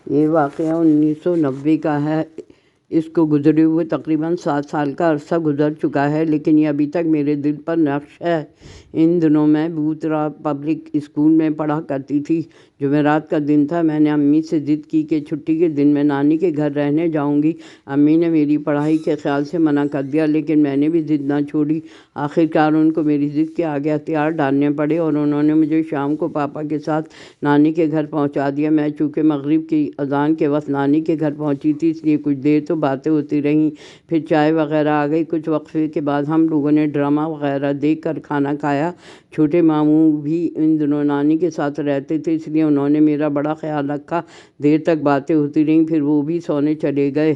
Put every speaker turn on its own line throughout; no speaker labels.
یہ واقعہ 1990 کا ہے۔ اس کو گزرے ہوئے تقریباً 7 سال کا عرصہ گزر چکا ہے، لیکن یہ ابھی تک میرے دل پر نقش ہے۔ ان دنوں میں بوترا پبلک اسکول میں پڑھا کرتی تھی۔ جمعرات کا دن تھا۔ میں نے امی سے ضد کی کہ چھٹی کے دن میں نانی کے گھر رہنے جاؤں گی۔ امی نے میری پڑھائی کے خیال سے منع کر دیا، لیکن میں نے بھی ضد نہ چھوڑی۔ آخرکار ان کو میری ضد کے آگے ہتھیار ڈالنے پڑے اور انہوں نے مجھے شام کو پاپا کے ساتھ نانی کے گھر پہنچا دیا۔ میں چونکہ مغرب کی اذان کے وقت نانی کے گھر پہنچی تھی، اس لیے کچھ دیر تو باتیں ہوتی رہیں، پھر چائے وغیرہ آ گئی۔ کچھ وقفے کے بعد ہم لوگوں نے ڈرامہ وغیرہ دیکھ کر کھانا کھایا۔ چھوٹے ماموں بھی ان دنوں نانی کے ساتھ رہتے تھے، اس لیے انہوں نے میرا بڑا خیال رکھا۔ دیر تک باتیں ہوتی رہیں، پھر وہ بھی سونے چلے گئے۔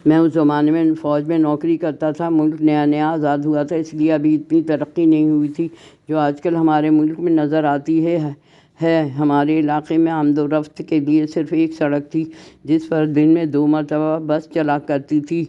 میں اس زمانے میں فوج میں نوکری کرتا تھا۔ ملک نیا نیا آزاد ہوا تھا، اس لیے ابھی اتنی ترقی نہیں ہوئی تھی جو آج کل ہمارے ملک میں نظر آتی ہے۔ ہمارے علاقے میں آمد و رفت کے لیے صرف ایک سڑک تھی، جس پر دن میں 2 مرتبہ بس چلا کرتی تھی۔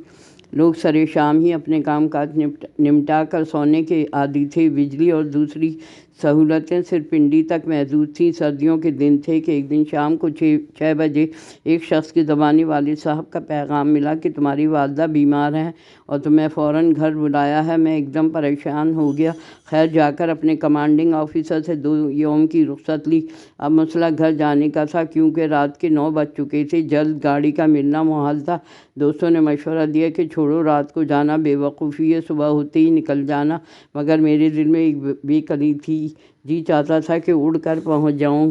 لوگ سرے شام ہی اپنے کام کاج نمٹا کر سونے کے عادی تھے۔ بجلی اور دوسری سہولتیں صرف پنڈی تک محدود تھیں۔ سردیوں کے دن تھے کہ ایک دن شام کو 6 بجے ایک شخص کی زبانی والد صاحب کا پیغام ملا کہ تمہاری والدہ بیمار ہیں اور تمہیں فوراً گھر بلایا ہے۔ میں ایک دم پریشان ہو گیا۔ خیر جا کر اپنے کمانڈنگ آفیسر سے 2 یوم کی رخصت لی۔ اب مسئلہ گھر جانے کا تھا، کیونکہ رات کے 9 بج چکے تھے۔ جلد گاڑی کا ملنا محال تھا۔ دوستوں نے مشورہ دیا کہ چھوڑو، رات کو جانا بے وقوفی ہے، صبح ہوتے ہی نکل جانا۔ مگر میرے دل میں ایک بے قلی تھی، جی چاہتا تھا کہ اڑ کر پہنچ جاؤں۔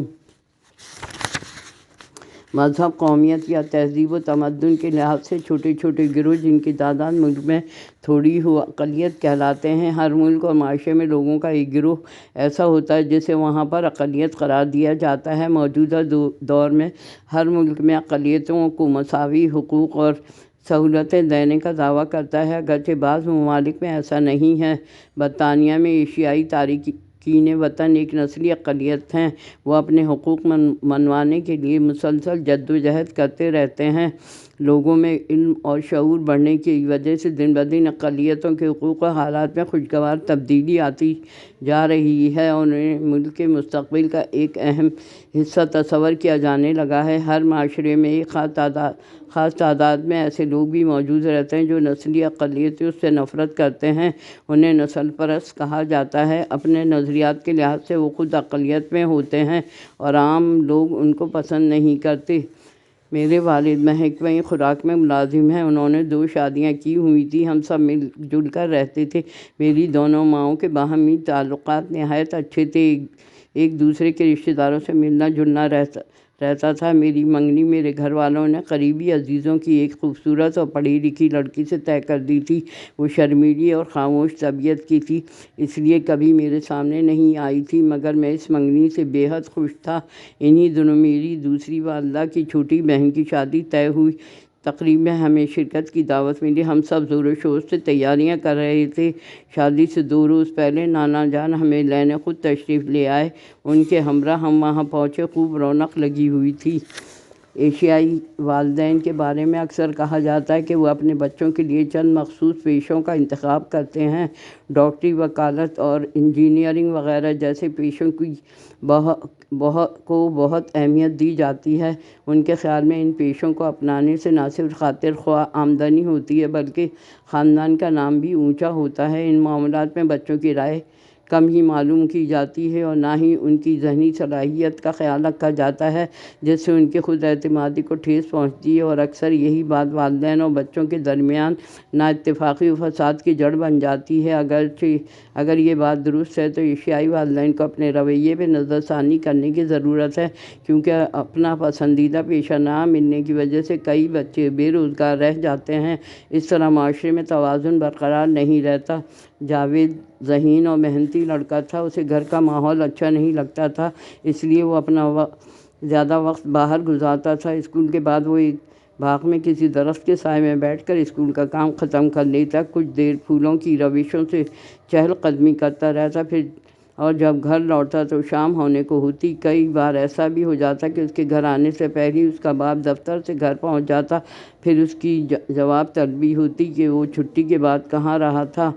مذہب، قومیت یا تہذیب و تمدن کے لحاظ سے چھوٹے چھوٹے گروہ، جن کی تعداد ملک میں تھوڑی ہو، اقلیت کہلاتے ہیں۔ ہر ملک اور معاشرے میں لوگوں کا ایک گروہ ایسا ہوتا ہے جسے وہاں پر اقلیت قرار دیا جاتا ہے۔ موجودہ دور میں ہر ملک میں اقلیتوں کو مساوی حقوق اور سہولتیں دینے کا دعویٰ کرتا ہے، اگرچہ بعض ممالک میں ایسا نہیں ہے۔ برطانیہ میں ایشیائی تارکین وطن ایک نسلی اقلیت ہیں۔ وہ اپنے حقوق منوانے کے لیے مسلسل جدوجہد کرتے رہتے ہیں۔ لوگوں میں علم اور شعور بڑھنے کی وجہ سے دن بدن اقلیتوں کے حقوق و حالات میں خوشگوار تبدیلی آتی جا رہی ہے اور انہیں ملک کے مستقبل کا ایک اہم حصہ تصور کیا جانے لگا ہے۔ ہر معاشرے میں ایک خاص تعداد میں ایسے لوگ بھی موجود رہتے ہیں جو نسلی اقلیتوں سے نفرت کرتے ہیں۔ انہیں نسل پرست کہا جاتا ہے۔ اپنے نظریات کے لحاظ سے وہ خود اقلیت میں ہوتے ہیں اور عام لوگ ان کو پسند نہیں کرتے۔ میرے والد محکمہ خوراک میں ملازم ہیں۔ انہوں نے 2 شادیاں کی ہوئی تھیں۔ ہم سب مل جل کر رہتے تھے۔ میری دونوں ماؤں کے باہمی تعلقات نہایت اچھے تھے۔ ایک دوسرے کے رشتہ داروں سے ملنا جلنا رہتا تھا۔ میری منگنی میرے گھر والوں نے قریبی عزیزوں کی ایک خوبصورت اور پڑھی لکھی لڑکی سے طے کر دی تھی۔ وہ شرمیلی اور خاموش طبیعت کی تھی، اس لیے کبھی میرے سامنے نہیں آئی تھی، مگر میں اس منگنی سے بے حد خوش تھا۔ انہی دنوں میری دوسری والدہ کی چھوٹی بہن کی شادی طے ہوئی۔ تقریب میں ہمیں شرکت کی دعوت ملی۔ ہم سب زور و شور سے تیاریاں کر رہے تھے۔ شادی سے 2 روز پہلے نانا جان ہمیں لینے خود تشریف لے آئے۔ ان کے ہمراہ ہم وہاں پہنچے۔ خوب رونق لگی ہوئی تھی۔ ایشیائی والدین کے بارے میں اکثر کہا جاتا ہے کہ وہ اپنے بچوں کے لیے چند مخصوص پیشوں کا انتخاب کرتے ہیں۔ ڈاکٹری، وکالت اور انجینئرنگ وغیرہ جیسے پیشوں کی بہت اہمیت دی جاتی ہے۔ ان کے خیال میں ان پیشوں کو اپنانے سے نہ صرف خاطر خواہ آمدنی ہوتی ہے، بلکہ خاندان کا نام بھی اونچا ہوتا ہے۔ ان معاملات میں بچوں کی رائے کم ہی معلوم کی جاتی ہے اور نہ ہی ان کی ذہنی صلاحیت کا خیال رکھا جاتا ہے، جس سے ان کی خود اعتمادی کو ٹھیس پہنچتی ہے، اور اکثر یہی بات والدین اور بچوں کے درمیان نااتفاقی و فساد کی جڑ بن جاتی ہے۔ اگر یہ بات درست ہے تو ایشیائی والدین کو اپنے رویے پہ نظر ثانی کرنے کی ضرورت ہے، کیونکہ اپنا پسندیدہ پیشہ نہ ملنے کی وجہ سے کئی بچے بے روزگار رہ جاتے ہیں۔ اس طرح معاشرے میں توازن برقرار نہیں رہتا۔ جاوید ذہین اور محنتی لڑکا تھا۔ اسے گھر کا ماحول اچھا نہیں لگتا تھا، اس لیے وہ اپنا زیادہ وقت باہر گزارتا تھا۔ اسکول کے بعد وہ ایک باغ میں کسی درخت کے سائے میں بیٹھ کر اسکول کا کام ختم کر لیتا۔ کچھ دیر پھولوں کی روشوں سے چہل قدمی کرتا رہتا، اور جب گھر لوٹتا تو شام ہونے کو ہوتی۔ کئی بار ایسا بھی ہو جاتا کہ اس کے گھر آنے سے پہلے اس کا باپ دفتر سے گھر پہنچ جاتا۔ پھر اس کی جواب طلبی ہوتی کہ وہ چھٹی کے بعد کہاں رہا تھا۔